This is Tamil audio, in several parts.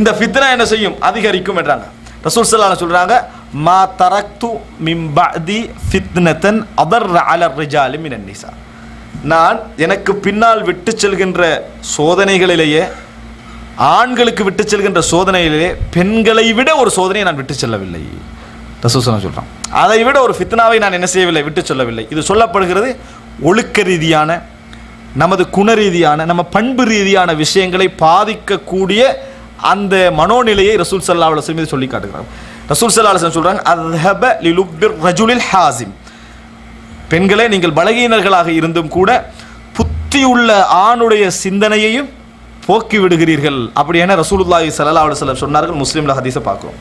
இந்த ஃபித்னா என்ன செய்யும்? அதிகரிக்கும் என்றாங்க. ரசூல் ஸல்லல்லாஹு அலைஹி சொல்றாங்க, மா தரக்து மின் பஅதி ஃபித்னதன் அதர்ர அலா ரிஜாலி மினன் நிசா. நான் எனக்கு பின்னால் விட்டு செல்கின்ற சோதனைகளிலேயே, ஆண்களுக்கு விட்டு செல்கின்ற சோதனைகளிலே பெண்களை விட ஒரு சோதனையை நான் விட்டு செல்லவில்லை. ரசூல் ஸல்லல்லாஹு சொல்றான், அதை விட ஒரு ஃபித்னாவை நான் என்ன செய்யவில்லை, விட்டு சொல்லவில்லை. இது சொல்லப்படுகிறது ஒழுக்க ரீதியான, நமது குண ரீதியான, நம்ம பண்பு ரீதியான விஷயங்களை பாதிக்கக்கூடிய அந்த மனோநிலையை ரசூல் ஸல்லல்லாஹு அலைஹி வஸல்லம் சொல்லி காட்டுகிறார். ரசூல் ஸல்லல்லாஹு அலைஹி வஸல்லம் சொல்றாங்க, அத்ஹப லிலுப்பிர் ரஜுலில் ஹாசிம். பெண்களே, நீங்கள் பலகீனர்களாக இருந்தும் கூட புத்தியுள்ள ஆணுடைய சிந்தனையையும் போக்கி விடுகிறீர்கள் அப்படி என ரசூலுல்லாஹி ஸல்லல்லாஹு அலைஹி வஸல்லம் சொன்னார்கள். முஸ்லிம்ல ஹதீஸை பார்க்கிறோம்.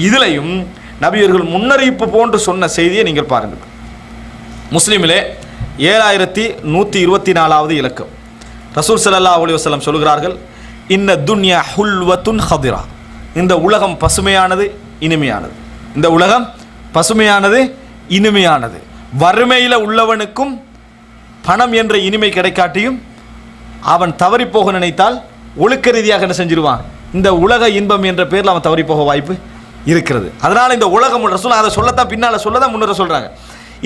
இதிலையும் நபியர்கள் முன்னறிவிப்பு போன்று சொன்ன செய்தியை நீங்கள் பாருங்கள். முஸ்லிமிலே 7124வது இலக்கம். ரசூல் ஸல்லல்லாஹு அலைஹி வஸல்லம் சொல்கிறார்கள், இன்ன துன்யா ஹுல்வத்துன் ஹதிரா. இந்த உலகம் பசுமையானது, இனிமையானது. இந்த உலகம் பசுமையானது, இனிமையானது. வறுமையில் உள்ளவனுக்கும் பணம் என்ற இனிமை கிடைக்காட்டியும் அவன் தவறி போக நினைத்தால் ஒழுக்க ரீதியாக என்ன செஞ்சிருவான்? இந்த உலக இன்பம் என்ற பேரில் அவன் தவறி போக வாய்ப்பு இருக்கிறது. அதனால இந்த உலகம் ரசூல் அதை சொல்லத்தான் பின்னால் சொல்லதான் முன்னர சொல்றாங்க.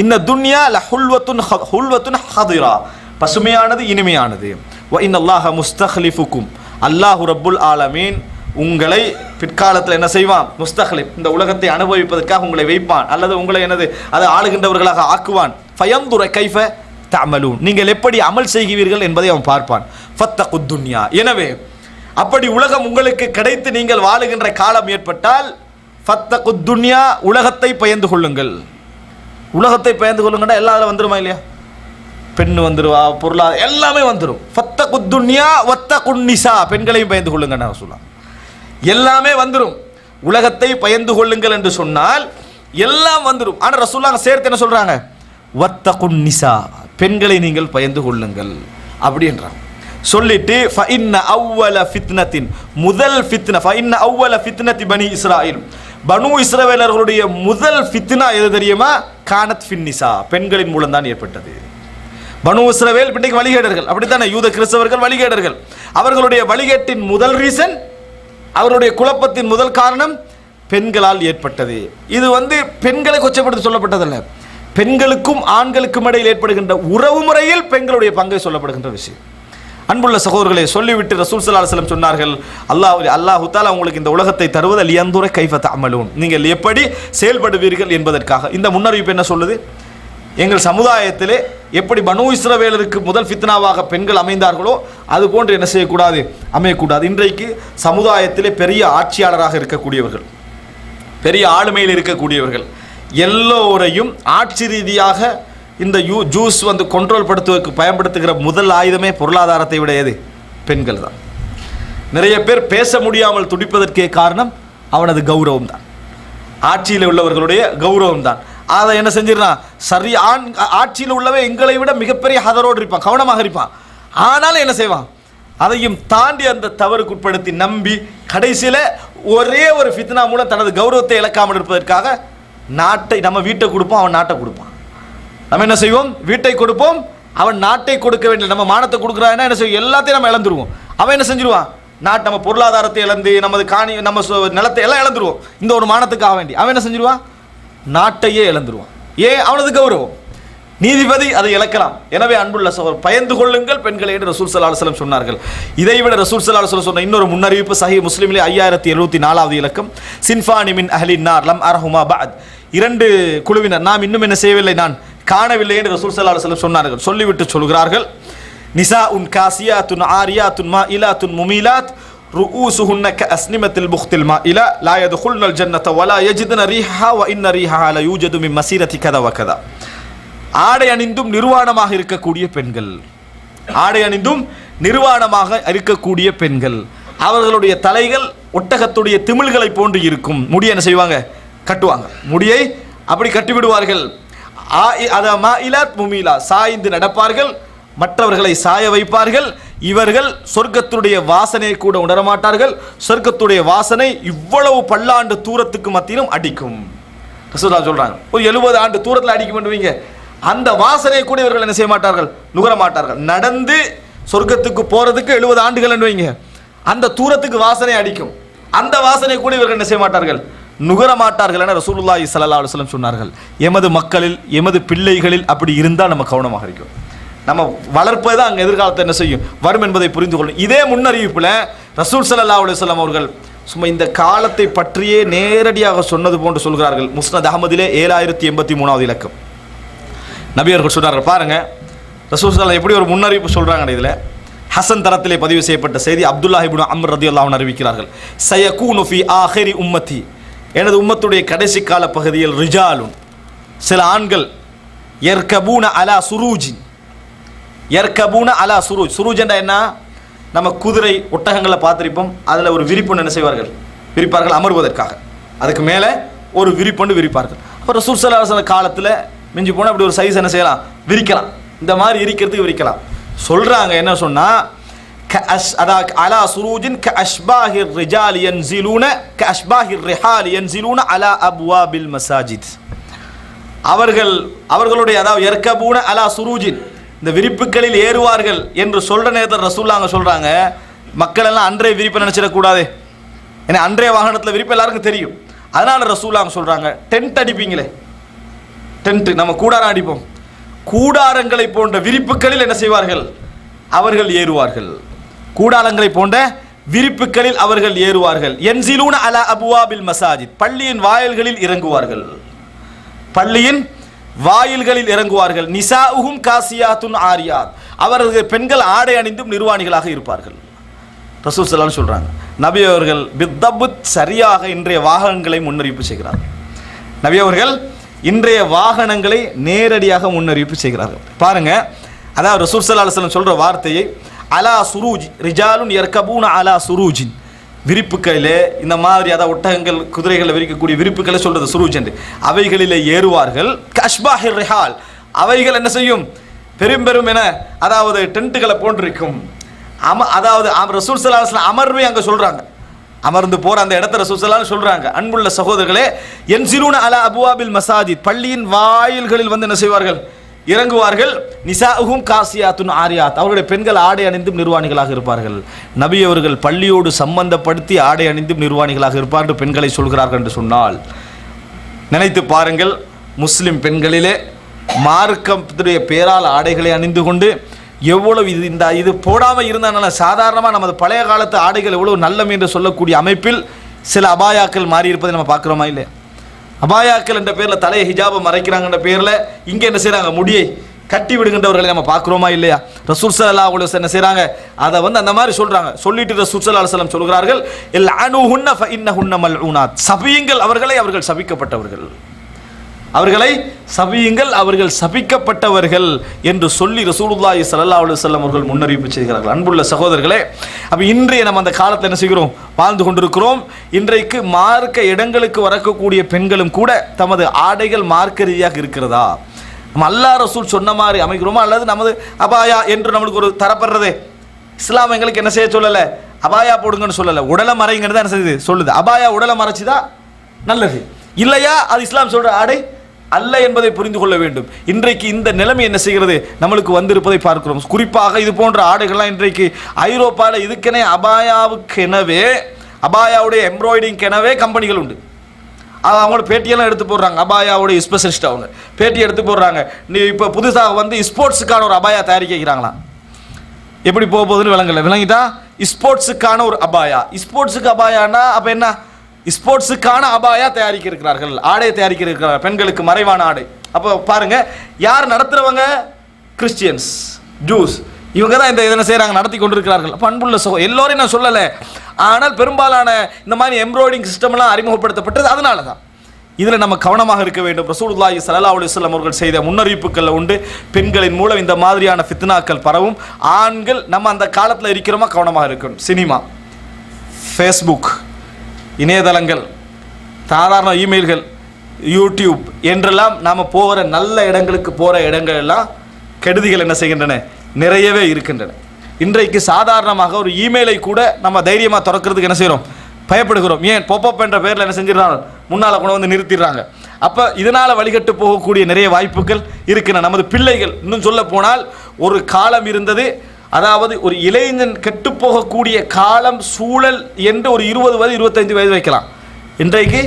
இந்த துன்யா ஹுல்வத்துன் ஹதிரா, பசுமையானது, இனிமையானது. வ இன்னல்லாஹ முஸ்தக்லிஃபுக்கும், அல்லாஹு ரப்புல் ஆலமீன் உங்களை பிற்காலத்தில் என்ன செய்வான்? முஸ்தக்லிப், இந்த உலகத்தை அனுபவிப்பதற்காக உங்களை வைப்பான், அல்லது உங்களை என்னது அதை ஆளுகின்றவர்களாக ஆக்குவான். ஃபயந்துர கைஃப தஅமலூன், நீங்கள் எப்படி அமல் செய்கிறீர்கள் என்பதை அவன் பார்ப்பான். ஃபத்தகுத் துன்யா, எனவே அப்படி உலகம் உங்களுக்கு கிடைத்து நீங்கள் வாழுகின்ற காலம் ஏற்பட்டால் ஃபத்தகுத் துன்யா, உலகத்தை பயந்து கொள்ளுங்கள். உலகத்தை பயந்து கொள்ளுங்கடா எல்லாம் அதில் வந்துருமா இல்லையா? பெண் வந்துருவா, பொருளாதாரம் எல்லாமே வந்துடும். ஃபத்தகுத் துன்யா வத்தகுன் நிசா, பெண்களையும் பயந்து கொள்ளுங்க சொல்லலாம், எல்லாமே வந்துடும். உலகத்தை பயந்து கொள்ளுங்கள் என்று சொன்னால் எல்லாம் வந்துடும். ஆனால் ரசூலுல்லாஹ் சேர்த்து என்ன சொல்றாங்க? வத்தகுன் நிசா, பெண்களை நீங்கள் பயந்து கொள்ளுங்கள் அப்படின்றாங்க. சொல்லிட்டு ஃபஇன்ன அவ்வல ஃபித்னத்தின், முதல் ஃபித்னா, ஃபஇன்ன அவ்வல ஃபித்னத்தி பனி இஸ்ராயில், பனு இஸ்ரவேலர்களுடைய முதல் ஃபித்னா எது தெரியுமா? கானத் ஃபின் நிசா, பெண்களின் மூலம் தான் ஏற்பட்டது. பனு இஸ்ரவேல் இன்றைக்கு வழிகேடர்கள், அப்படித்தானே? யூத கிறிஸ்தவர்கள் வழிகேடர்கள். அவர்களுடைய வழிகேட்டின் முதல் ரீசன், அவருடைய குழப்பத்தின் முதல் காரணம் பெண்களால் ஏற்பட்டது. இது பெண்களை கொச்சப்படுத்தி சொல்லப்பட்டதல்ல, பெண்களுக்கும் ஆண்களுக்கும் இடையில் ஏற்படுகின்ற உறவு முறையில் பெண்களுடைய பங்கை சொல்லப்படுகின்ற விஷயம். அன்புள்ள சகோதரர்களை சொல்லிவிட்டு ரசூல் ஸல்லல்லாஹு அலைஹி வஸல்லம் சொன்னார்கள், அல்லாஹ் தஆலா உங்களுக்கு இந்த உலகத்தை தருவது லியந்துர கைஃப தஅமலூன், நீங்கள் எப்படி செயல்படுவீர்கள் என்பதற்காக. இந்த முன்னறிவிப்பு என்ன சொல்லுது? எங்கள் சமுதாயத்திலே எப்படி பனு இஸ்ரவேலருக்கு முதல் ஃபித்னாவாக பெண்கள் அமைந்தார்களோ அது போன்று என்ன செய்யக்கூடாது? அமையக்கூடாது. இன்றைக்கு சமுதாயத்திலே பெரிய ஆட்சியாளராக இருக்கக்கூடியவர்கள், பெரிய ஆளுமையில் இருக்கக்கூடியவர்கள் எல்லோரையும் ஆட்சி ரீதியாக இந்த ஜூஸ் கண்ட்ரோல் படுத்துவதற்கு பயன்படுத்துகிற முதல் ஆயுதமே பொருளாதாரத்தை விட எது? பெண்கள் தான். நிறைய பேர் பேச முடியாமல் துடிப்பதற்கே காரணம் அவனது கௌரவம் தான், ஆட்சியில் உள்ளவர்களுடைய கௌரவம் தான். அதை என்ன செஞ்சிடறான்? சரி, ஆட்சியில் உள்ளவே எங்களை விட மிகப்பெரிய ஹதரோடு இருப்பான், கவனமாக இருப்பான். ஆனாலும் என்ன செய்வான்? அதையும் தாண்டி அந்த தவறுக்கு உட்படுத்தி நம்பி கடைசியில் ஒரே ஒரு ஃபித்னா மூலம் தனது கௌரவத்தை இழக்காமல் இருப்பதற்காக நாட்டை, நம்ம வீட்டை கொடுப்போம், அவன் நாட்டை கொடுப்பான். நம்ம என்ன செய்வோம்? வீட்டை கொடுப்போம், அவன் நாட்டை கொடுக்க வேண்டிய, நம்ம மானத்தை கொடுக்குறான்னா என்ன செய்வோம்? எல்லாத்தையும் நம்ம இழந்துருவோம். அவன் என்ன செஞ்சிருவான்? நம்ம பொருளாதாரத்தை இழந்து, நமது காணி, நம்ம நிலத்தை எல்லாம் இழந்துருவோம் இந்த ஒரு மானத்துக்காக வேண்டி. அவன் என்ன செஞ்சிருவான்? நாட்டையே இழந்துருவான். ஏன்? அவனது கௌரவம். நீதிபதி அதை இழக்கலாம். எனவே அன்புள்ள சகோதரர், பயந்து கொள்ளுங்கள் பெண்களை என்று ரசூல் ஸல்லல்லாஹு அலைஹி வஸல்லம் சொன்னார்கள். இதைவிட ரசூல் ஸல்லல்லாஹு அலைஹி வஸல்லம் சொன்ன இன்னொரு முன்னறிவிப்பு சஹீஹ் முஸ்லிமிலே 5074வது இலக்கம். சின்ஃபானி மின் அஹ்லின் நார் லம் அரஹுமா பஅத், இரண்டு குழுவினர் நாம் இன்னும் என்ன செய்யவில்லை, நான் காணவில்லை என்று ரசூல் ஸல்லல்லாஹு அலைஹி வஸல்லம் சொன்னார்கள். சொல்லிவிட்டு சொல்கிறார்கள், நிசாஉன் காசியாத்துன் ஆரியாத்துன் மாயிலாத்துன் முமீலாத் ரூஊசுஹுன்ன கஅஸ்னிமத்தில் புக்தில் மாயிலா லா யதுகுல்னல் ஜன்னத வலா யஜிதுன ரீஹா வ இன்ன ரீஹா லா யூஜது மின் மஸீரதி கதா வ கதா. ஆடை அணிந்தும் நிர்வாணமாக இருக்கக்கூடிய பெண்கள், ஆடை அணிந்தும் நிர்வாணமாக இருக்கக்கூடிய பெண்கள், அவர்களுடைய தலைகள் ஒட்டகத்துடைய திமில்களை போன்று இருக்கும். முடியை என்ன செய்வாங்க? கட்டுவாங்க. முடியை அப்படி கட்டிவிடுவார்கள். மாயிலாத் முமீலா, சாய்ந்து நடப்பார்கள், மற்றவர்களை சாய வைப்பார்கள். இவர்கள் சொர்க்கத்துடைய வாசனை கூட உணரமாட்டார்கள். சொர்க்கத்துடைய வாசனை இவ்வளவு பல்லாண்டு தூரத்துக்கு மத்தியிலும் அடிக்கும். ரசூலுல்லாஹ் சொல்றாங்க, ஒரு 70 ஆண்டு தூரத்தில் அடிக்கும் பண்ணுவீங்க, அந்த வாசனை கூட இவர்கள் என்ன செய்ய மாட்டார்கள்? நுகர மாட்டார்கள். நடந்து சொர்க்கத்துக்கு போறதுக்கு 70 ஆண்டுகள் வைங்க, அந்த தூரத்துக்கு வாசனை அடிக்கும். அந்த வாசனை கூட இவர்கள் என்ன செய்ய மாட்டார்கள், நுகர மாட்டார்கள் என ரசூலுல்லாஹி ஸல்லல்லாஹு அலைஹி வஸல்லம் சொன்னார்கள். எமது மக்களில் எமது பிள்ளைகளில் அப்படி இருந்தால் நம்ம கவனமாக இருக்கும். நம்ம வளர்ப்பது தான் அங்கே எதிர்காலத்தை என்ன செய்யும் வரும் என்பதை புரிந்து கொள்ளும். இதே முன்னறிவிப்பில் ரசூல் ஸல்லல்லாஹு அலைஹி வஸல்லம் அவர்கள் சும்மா இந்த காலத்தை பற்றியே நேரடியாக சொன்னது போன்று சொல்கிறார்கள். முஸ்னத் அஹமதிலே 7083வது இலக்கம். நபி அவர்கள் சொன்னார்கள், பாருங்க ரசூல் ஸல்லல்லாஹு எப்படி ஒரு முன்னறிவிப்பு சொல்றாங்க. இதில் ஹசன் தரத்திலே பதிவு செய்யப்பட்ட செய்தி அப்துல்லாஹ் இப்னு அம்ர் ரலியல்லாஹு அன்ஹு அறிவிக்கிறார்கள், சயகூனு ஃபீ ஆகிரி உம்மத்தி, எனது உம்மத்துடைய கடைசி கால பகுதியில் ரிஜாலுன், சில ஆண்கள், யர்கபூன அலா சுரூஜின், யர்கபூன அலா சுரூஜ், சுரூஜ் என்ற என்ன, நம்ம குதிரை ஒட்டகங்களை பார்த்திருப்போம், அதில் ஒரு விரிப்பு என்ன செய்வார்கள், விரிப்பார்கள் அமர்வதற்காக, அதுக்கு மேலே ஒரு விரிப்பொண்டு விரிப்பார்கள். அப்போ ரசூல் ஸல்லல்லாஹு அலைஹி வஸல்லம் காலத்தில் மிஞ்சி போனால் அப்படி ஒரு சைஸ் என்ன செய்யலாம், விரிக்கலாம், இந்த மாதிரி இருக்கிறதுக்கு விரிக்கலாம். சொல்றாங்க என்ன சொன்னா, அலா சுரூஜின் கஅஷ்பாஹிர் ரிஜால் யன்ஸிலூன கஅஷ்பாஹிர் ரிஹால் யன்ஸிலூன அலா அப்வாபில் மசாஜித், அவர்களுடைய அதாவது யர்கபூன அலா சுரூஜின், இந்த விரிப்புகளில் ஏறுவார்கள் என்று சொல்ற நேரத்தில் ரசூலுல்லாஹ் சொல்றாங்க, மக்கள் எல்லாம் அன்றைய விரிப்பை நினைச்சிடக்கூடாது, ஏன்னா அன்றைய வாகனத்தில் விரிப்பு எல்லாருக்கும் தெரியும். அதனால ரசூலுல்லாஹ் சொல்றாங்க, டென்ட் அடிப்பீங்களே, டென்ட் நம்ம கூடாரம் அடிப்போம், கூடாரங்களை போன்ற விரிப்புகளில் என்ன செய்வார்கள், அவர்கள் ஏறுவார்கள், கூடாரங்களை போன்ற விரிப்புகளில் அவர்கள் ஏறுவார்கள். யன்ஸிலூன அலா அப்வாபில் மசாஜித், பள்ளியின் வாயில்களில் இறங்குவார்கள், பள்ளியின் வாயில்களில் இறங்குவார்கள். நிசாஉஹும் காசியாத்துன் ஆரியாத், அவர்கள் பெண்கள் ஆடை அணிந்தும் நிர்வாணிகளாக இருப்பார்கள். ரசூல் ஸல்லல்லாஹு அலைஹி வஸல்லம் சொல்றாங்க, நபி அவர்கள் பித்தபுத் சரியாக இன்றைய வாகனங்களை முன்னறிவிப்பு செய்கிறார்கள். நபி அவர்கள் இன்றைய வாகனங்களை நேரடியாக முன்னறிவிப்பு செய்கிறார்கள். பாருங்க, அதாவது ரசூல் ஸல்லல்லாஹு அலைஹி வஸல்லம் சொல்ற வார்த்தையை, அலா சுரூஜ் ரிஜாலுன் யர்கபூன அலா சுரூஜின், விரிப்புகளிலே இந்த மாதிரி அதாவது ஒட்டகங்கள் குதிரைகளை விரிக்கக்கூடிய விரிப்புகளை சொல்றது சுரூஜ் என்று, அவைகளிலே ஏறுவார்கள். கஷ்பாஹிர் ரிஹால், அவைகள் என்ன செய்யும், பெரும் பெரும் என அதாவது டென்ட்டுகளை போன்றிருக்கும். அதாவது ரசூல் ஸல்லல்லாஹு அலைஹி வஸல்லம் அமர்வை அங்கே சொல்றாங்க, அமர்ந்து போற அந்த இடத்த ரசூல் ஸல்லல்லாஹு அலைஹி வஸல்லம் சொல்றாங்க. அன்புள்ள சகோதரர்களே, யன்ஸிலூன அலா அப்வாபில் மசாஜித், பள்ளியின் வாயில்களில் வந்து என்ன செய்வார்கள், இறங்குவார்கள். நிசாஉஹும் காசியாத்துன் ஆரியாத், அவருடைய பெண்கள் ஆடை அணிந்தும் நிர்வாணிகளாக இருப்பார்கள். நபி அவர்கள் பள்ளியோடு சம்பந்தப்படுத்தி ஆடை அணிந்தும் நிர்வாணிகளாக இருப்பார்கள் பெண்களை சொல்கிறார்கள் என்று சொன்னால், நினைத்து பாருங்கள், முஸ்லிம் பெண்களிலே மார்க்கத்துடைய பேரால் ஆடைகளை அணிந்து கொண்டு எவ்வளவு இது போடாமல் இருந்தால் சாதாரணமாக நமது பழைய காலத்து ஆடைகள் எவ்வளவு நல்லம் என்று சொல்லக்கூடிய அமைப்பில் சில அபாயாக்கள் மாறி இருப்பதை நம்ம பார்க்குறோமா இல்லையா? அபாயாக்கள் என்ற பேரில் தலையை ஹிஜாபை மறைக்கிறாங்கன்ற பேரில் இங்கே என்ன செய்கிறாங்க, முடியை கட்டி விடுகின்றவர்களை நம்ம பார்க்குறோமா இல்லையா? ரசூல் ஸல்லல்லாஹு அலைஹி வஸல்லம் என்ன செய்கிறாங்க, அதை வந்து அந்த மாதிரி சொல்கிறாங்க. சொல்லிட்டு ரசூல் ஸல்லல்லாஹு அலைஹி வஸல்லம் சொல்கிறார்கள், இல்அனுஹுன்ன ஃபஇன்னஹுன்ன மல்ஊனாத், சபியுங்கள் அவர்களை, அவர்கள் சபிக்கப்பட்டவர்கள், அவர்களை சபியுங்கள், அவர்கள் சபிக்கப்பட்டவர்கள் என்று சொல்லி ரசூலுல்லாஹி ஸல்லல்லாஹு அலைஹி வஸல்லம் அவர்கள் முன்னறிவிப்பு செய்கிறார்கள். அன்புள்ள சகோதரர்களே, அப்போ இன்றைய நம்ம அந்த காலத்தில் என்ன செய்கிறோம், வாழ்ந்து கொண்டிருக்கிறோம். இன்றைக்கு மார்க்க இடங்களுக்கு வரக்கூடிய பெண்களும் கூட தமது ஆடைகள் மார்க்க ரீதியாக இருக்கிறதா, நம்ம அல்லாஹ் ரசூல் சொன்ன மாதிரி அமைக்கிறோமா, அல்லது நமது அபாயா என்று நம்மளுக்கு ஒரு தரப்படுறதே. இஸ்லாம் எங்களுக்கு என்ன செய்ய சொல்லலை, அபாயா போடுங்கன்னு சொல்லலை, உடலை மறைங்கிறது தான் என்ன செய்யுது சொல்லுது. அபாயா உடலை மறைச்சிதான் நல்லது, இல்லையா அது இஸ்லாம் சொல்ற ஆடை அல்ல என்பதை புரிந்து கொள்ள வேண்டும். இன்றைக்கு இந்த நிலைமை என்ன செய்கிறது, நம்மளுக்கு வந்திருப்பதை பார்க்கிறோம். குறிப்பாக இது போன்ற ஆடைகள்லாம் இன்றைக்கு ஐரோப்பாவில் இதுக்கென அபாயாவுக்கெனவே, அபாயாவுடைய எம்ப்ராய்டிங்கெனவே கம்பெனிகள் உண்டு. அவங்களோட பேட்டியெல்லாம் எடுத்து போடுறாங்க, அபாயாவுடைய ஸ்பெஷலிஸ்ட் அவங்க பேட்டி எடுத்து போடுறாங்க. நீ இப்போ புதுசாக வந்து ஸ்போர்ட்ஸுக்கான ஒரு அபாயா தயாரிக்கிறாங்களாம். எப்படி போக போகுதுன்னு விளங்கிட்டா, ஸ்போர்ட்ஸுக்கான ஒரு அபாயா, ஸ்போர்ட்ஸுக்கு அபாயானா அப்போ என்ன, ஸ்போர்ட்ஸுக்கான அபாயா தயாரிக்க இருக்கிறார்கள், ஆடையை தயாரிக்க இருக்கிறார்கள், பெண்களுக்கு மறைவான ஆடை. அப்போ பாருங்க, யார் நடத்துறவங்க, கிறிஸ்டியன்ஸ், ஜூஸ், இவங்க தான் இந்த இதனை செய்கிறாங்க, நடத்தி கொண்டிருக்கிறார்கள். அப்போ அன்புள்ள எல்லோரையும் நான் சொல்லலை, ஆனால் பெரும்பாலான இந்த மாதிரி எம்ப்ராய்டிங் சிஸ்டம்லாம் அறிமுகப்படுத்தப்பட்டது அதனால தான். இதில் நம்ம கவனமாக இருக்க வேண்டும். ரசூலுல்லாஹி ஸல்லல்லாஹு அலைஹி வஸல்லம் அவர்கள் செய்த முன்னறிவிப்புகள் உண்டு, பெண்களின் மூலம் இந்த மாதிரியான ஃபித்னாக்கள் பரவும். ஆண்கள் நம்ம அந்த காலத்தில் இருக்கிறோமா கவனமாக இருக்கணும். சினிமா, ஃபேஸ்புக், இணையதளங்கள், சாதாரண இமெயில்கள், யூடியூப் என்றெல்லாம் நாம் போகிற நல்ல இடங்களுக்கு போகிற இடங்கள் எல்லாம் கெடுதிகள் என்ன செய்கின்றன, நிறையவே இருக்கின்றன. இன்றைக்கு சாதாரணமாக ஒரு இமெயிலை கூட நம்ம தைரியமாக திறக்கிறதுக்கு என்ன செய்கிறோம், பயப்படுகிறோம். ஏன், பாப்அப் என்ற பேரில் என்ன செஞ்சிடறாங்க, முன்னால் கொண்டு வந்து நிறுத்திடுறாங்க. அப்போ இதனால் வழிகட்டு போகக்கூடிய நிறைய வாய்ப்புகள் இருக்கின்றன. நமது பிள்ளைகள், இன்னும் சொல்ல போனால் ஒரு காலம் இருந்தது, அதாவது ஒரு இளைஞன் கெட்டு போகக்கூடிய காலம் சூழல் என்று ஒரு 20 வயது 25 வயது வைக்கலாம். இன்றைக்கு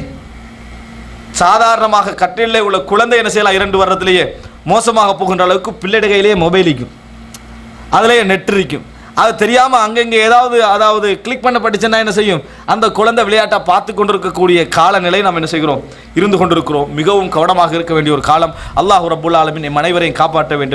சாதாரணமாக கட்டிலே உள்ள குழந்தை என்ன செய்யலாம், 2 வருடத்திலேயே மோசமாக போகின்ற அளவுக்கு பிள்ளைட கையிலேயே மொபைல் இருக்கும், அதிலேயே நெட் இருக்கும். அது தெரியாமல் அங்கங்கே அதாவது கிளிக் பண்ணப்பட்டுச்சுன்னா என்ன செய்யும், அந்த குழந்தை விளையாட்டாக பார்த்து கொண்டிருக்கக்கூடிய காலநிலை நாம் என்ன செய்கிறோம், இருந்து கொண்டிருக்கிறோம். மிகவும் கவனமாக இருக்க வேண்டிய ஒரு காலம். அல்லாஹ் ரப்புல் ஆலமீன் நம் அனைவரையும் காப்பாற்ற வேண்டும்.